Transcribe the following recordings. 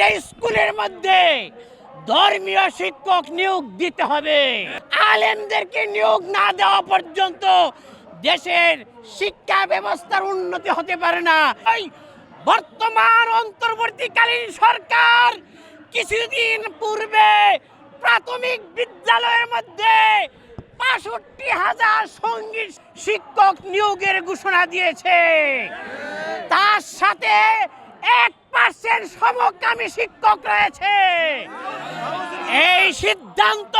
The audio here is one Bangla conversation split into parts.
প্রতিটা স্কুলের মধ্যে ধর্মীয় শিক্ষক নিয়োগ দিতে হবে। আলেমদেরকে নিয়োগ না দেওয়া পর্যন্ত দেশের শিক্ষা ব্যবস্থার উন্নতি হতে পারে না। বর্তমান অন্তর্বর্তীকালীন সরকার কিছুদিন পূর্বে প্রাথমিক বিদ্যালয়ের মধ্যে ৬৫,০০০ সঙ্গীত শিক্ষক নিয়োগের ঘোষণা দিয়েছে। তার সাথে 1% সমকামী শিক্ষক রয়েছে। এই সিদ্ধান্ত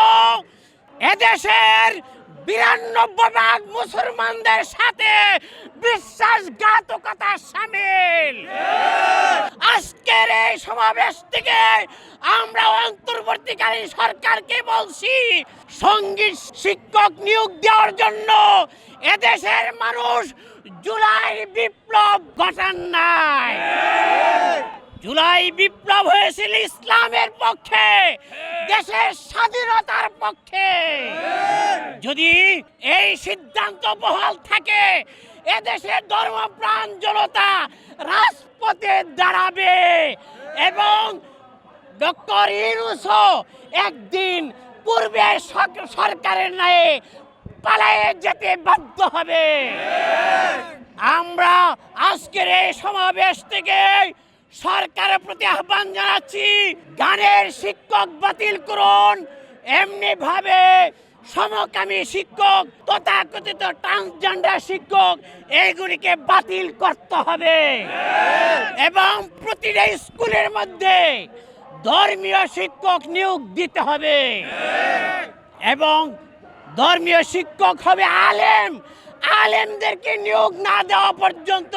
এদেশের 92 ভাগ মুসলমানদের সাথে বিশ্বাসঘাতকতার শামিল। আজকের এই সমাবেশ থেকে আমরা অন্তর্বর্তীকালীন সরকারকে বলছি, সঙ্গীত শিক্ষক নিয়োগ দেওয়ার জন্য এদেশের মানুষ জুলাই বিপ্লব ঘটান নাই। জুলাই বিপ্লব হয়েছিল ইসলামের পক্ষে, দেশের স্বাধীনতার পক্ষে। যদি এই সিদ্ধান্ত বহাল থাকে, এদেশের ধর্মপ্রাণ জনতা রাজপথে দাঁড়াবে এবং ডক্টর ইউনূসও একদিন পূর্বে সরকারের ন্যায় পালায়ে যেতে বাধ্য হবে। আমরা আজকের এই সমাবেশ থেকে সরকারের প্রতি আহ্বান জানাচ্ছি, গানের শিক্ষক বাতিল করুন, এমনি ভাবে সমকামী শিক্ষক, তথাকথিত ট্রান্সজেন্ডার শিক্ষক, এইগুলিকে বাতিল করতে হবে এবং প্রতিটা স্কুলের মধ্যে ধর্মীয় শিক্ষক নিয়োগ দিতে হবে এবং ধর্মীয় শিক্ষক হবে আলেম। আলেমদেরকে নিয়োগ না দেওয়া পর্যন্ত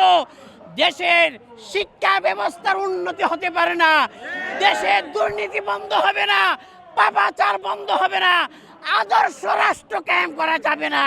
দেশের শিক্ষা ব্যবস্থার উন্নতি হতে পারে না। দেশের দুর্নীতি বন্ধ হবে না, পাপাচার বন্ধ হবে না, আদর্শ রাষ্ট্র কায়েম করা যাবে না।